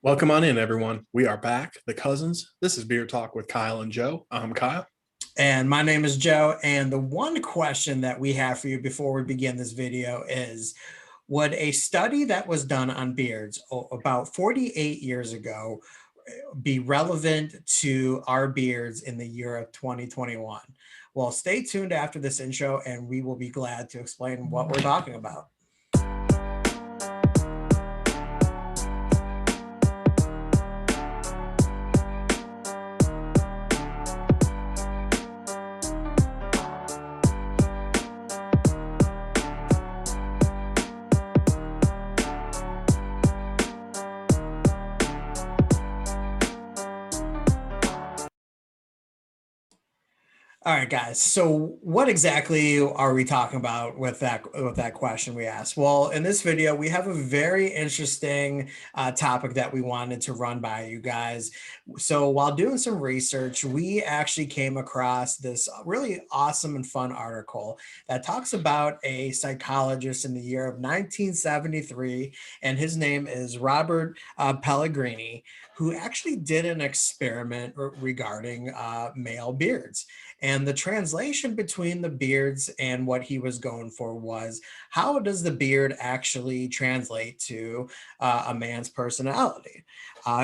Welcome on in, everyone. We are back, the cousins. This is Beer Talk with Kyle and Joe. I'm Kyle. And my name is Joe. And the one question that we have for you before we begin this video is, would a study that was done on beards about 48 years ago be relevant to our beards in the year of 2021? Well, stay tuned after this intro and we will be glad to explain what we're talking about. All right, guys. So what exactly are we talking about with that question we asked? Well, in this video, we have a very interesting topic that we wanted to run by you guys. So while doing some research, we actually came across this really awesome and fun article that talks about a psychologist in the year of 1973, and his name is Robert Pellegrini, who actually did an experiment regarding male beards. And the translation between the beards and what he was going for was, how does the beard actually translate to a man's personality?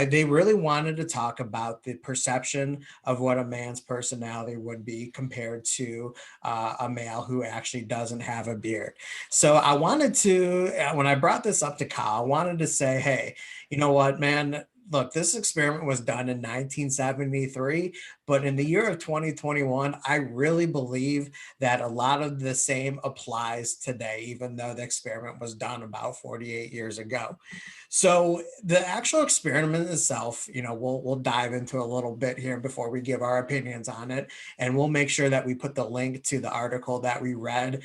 They really wanted to talk about the perception of what a man's personality would be compared to a male who actually doesn't have a beard. So I wanted to, when I brought this up to Kyle, I wanted to say, hey, you know what, man? Look, this experiment was done in 1973, but in the year of 2021, I really believe that a lot of the same applies today, even though the experiment was done about 48 years ago. So the actual experiment itself, we'll dive into a little bit here before we give our opinions on it, and we'll make sure that we put the link to the article that we read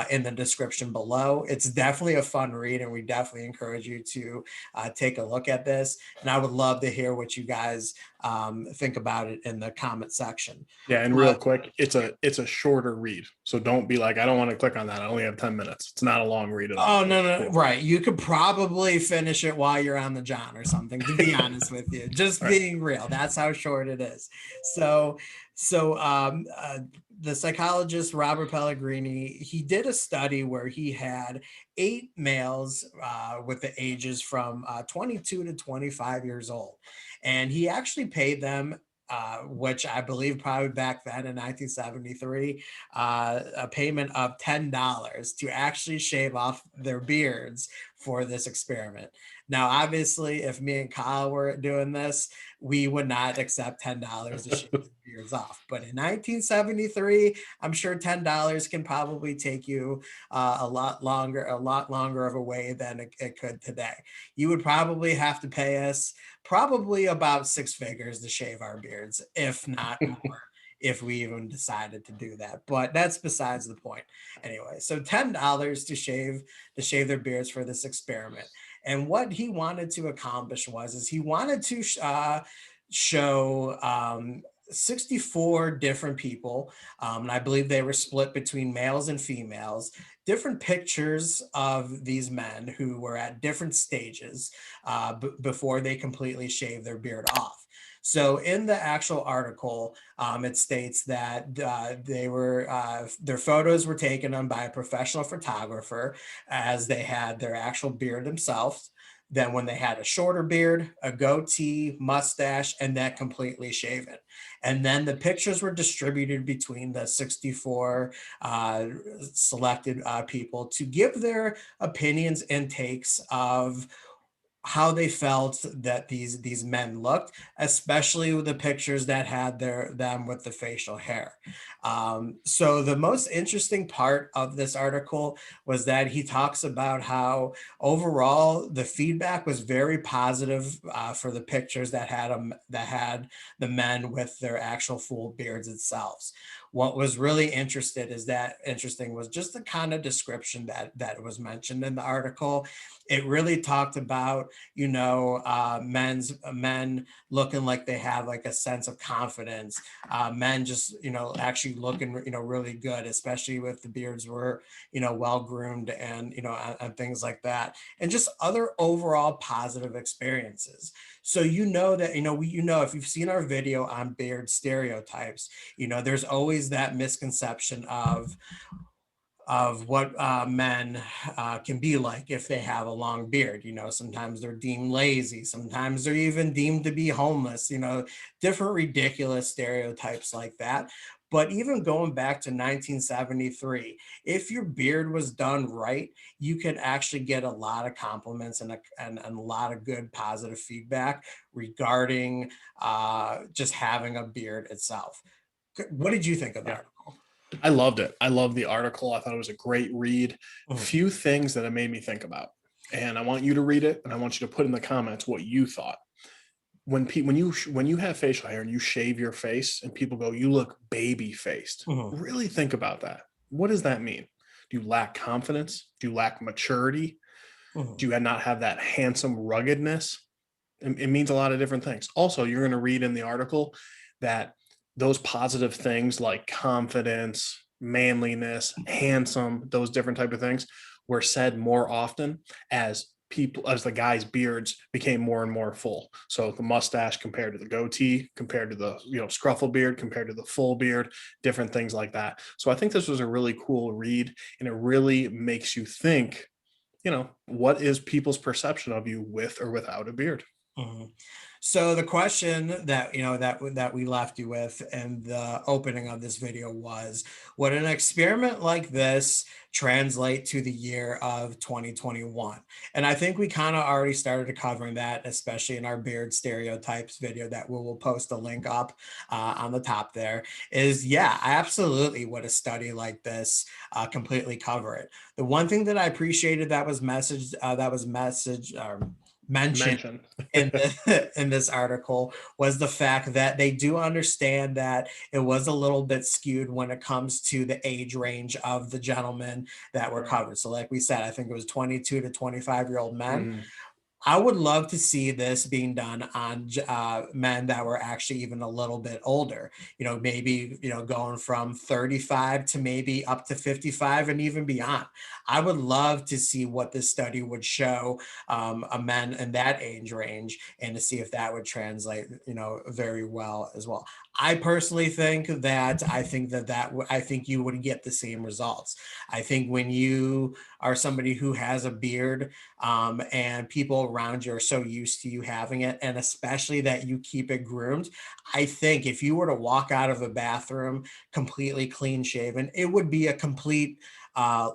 in the description below. It's definitely a fun read, and we definitely encourage you to take a look at this. And I would love to hear what you guys think about it in the comment section. Yeah, and real quick, it's a shorter read. So don't be like, I don't want to click on that. I only have 10 minutes. It's not a long read at all. Oh, no. Right. You could probably finish it while you're on the John or something, to be honest with you. Just being real. That's how short it is. So the psychologist Robert Pellegrini, he did a study where he had 8 males with the ages from 22 to 25 years old. And he actually paid them, which I believe probably back then in 1973, a payment of $10 to actually shave off their beards for this experiment. Now, obviously, if me and Kyle were doing this, we would not accept $10 to shave the beards off. But in 1973, I'm sure $10 can probably take you a lot longer of a way than it could today. You would probably have to pay us probably about 6 figures to shave our beards, if not more, if we even decided to do that. But that's besides the point. Anyway, so $10 to shave their beards for this experiment. And what he wanted to accomplish is he wanted to show 64 different people, and I believe they were split between males and females, different pictures of these men who were at different stages before they completely shaved their beard off. So in the actual article, it states that their photos were taken by a professional photographer as they had their actual beard themselves. Then when they had a shorter beard, a goatee, mustache, and that completely shaven. And then the pictures were distributed between the 64 selected people to give their opinions and takes of how they felt that these men looked, especially with the pictures that had them with the facial hair. So the most interesting part of this article was that he talks about how overall the feedback was very positive for the pictures that had the men with their actual full beards themselves. What was really interesting was just the kind of description that was mentioned in the article. It really talked about men looking like they have like a sense of confidence, men just, actually looking, really good, especially if the beards were, well groomed and, and things like that, and just other overall positive experiences. So that, if you've seen our video on beard stereotypes, there's always that misconception of what men can be like if they have a long beard. Sometimes they're deemed lazy, sometimes they're even deemed to be homeless, different ridiculous stereotypes like that. But even going back to 1973, if your beard was done right, you could actually get a lot of compliments and a lot of good positive feedback regarding just having a beard itself. What did you think of Yeah. that? I loved it. I loved the article. I thought it was a great read. Mhm. Few things that it made me think about. And I want you to read it and I want you to put in the comments what you thought. When you have facial hair and you shave your face and people go, you look baby faced. Mhm. Really think about that. What does that mean? Do you lack confidence? Do you lack maturity? Mhm. Do you not have that handsome ruggedness? It means a lot of different things. Also, you're going to read in the article that those positive things like confidence, manliness, handsome, those different type of things were said more often as the guys' beards became more and more full. So the mustache compared to the goatee, compared to the scruffle beard, compared to the full beard, different things like that. So I think this was a really cool read, and it really makes you think, what is people's perception of you with or without a beard? Mhm. So the question that that we left you with in the opening of this video was, would an experiment like this translate to the year of 2021? And I think we kind of already started covering that, especially in our beard stereotypes video that we will post a link up on the top there. Is, yeah, absolutely, would a study like this completely cover it? The one thing that I appreciated that was mentioned Mention. in this article was the fact that they do understand that it was a little bit skewed when it comes to the age range of the gentlemen that were Right. covered. So like we said, I think it was 22 to 25-year-old men. Mhm. I would love to see this being done on men that were actually even a little bit older, maybe, going from 35 to maybe up to 55 and even beyond. I would love to see what this study would show a men in that age range, and to see if that would translate, very well as well. I personally think that I think you would get the same results. I think when you are somebody who has a beard, and people around you are so used to you having it, and especially that you keep it groomed, I think if you were to walk out of a bathroom completely clean shaven, it would be a complete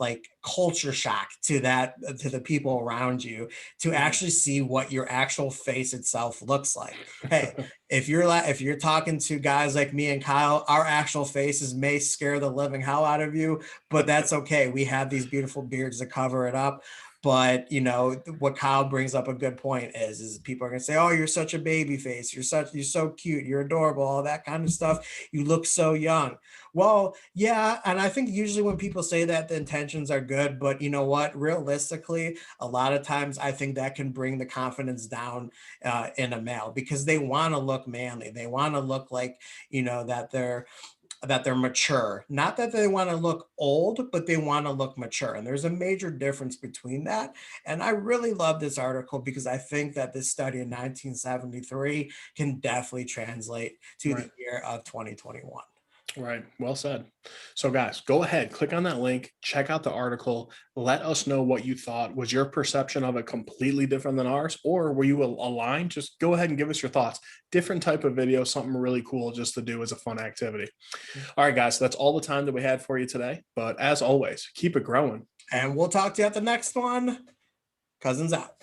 like culture shock to the people around you, to Mhm. actually see what your actual face itself looks like. Hey, if you're talking to guys like me and Kyle, our actual faces may scare the living hell out of you, but that's okay. We have these beautiful beards to cover it up. But what Kyle brings up a good point is people are gonna say, "Oh, you're such a baby face. You're so cute. You're adorable. All that kind of stuff. You look so young." Well, yeah, and I think usually when people say that, the intentions are good, but you know what? Realistically, a lot of times I think that can bring the confidence down in a male, because they want to look manly. They want to look like, that they're mature. Not that they want to look old, but they want to look mature. And there's a major difference between that. And I really love this article because I think that this study in 1973 can definitely translate to the Right. year of 2021. Right. Well said. So, guys, go ahead, click on that link, check out the article. Let us know what you thought. Was your perception of it completely different than ours, or were you aligned? Just go ahead and give us your thoughts. Different type of video, something really cool just to do as a fun activity. All right, guys, so that's all the time that we had for you today. But as always, keep it growing. And we'll talk to you at the next one. Cousins out.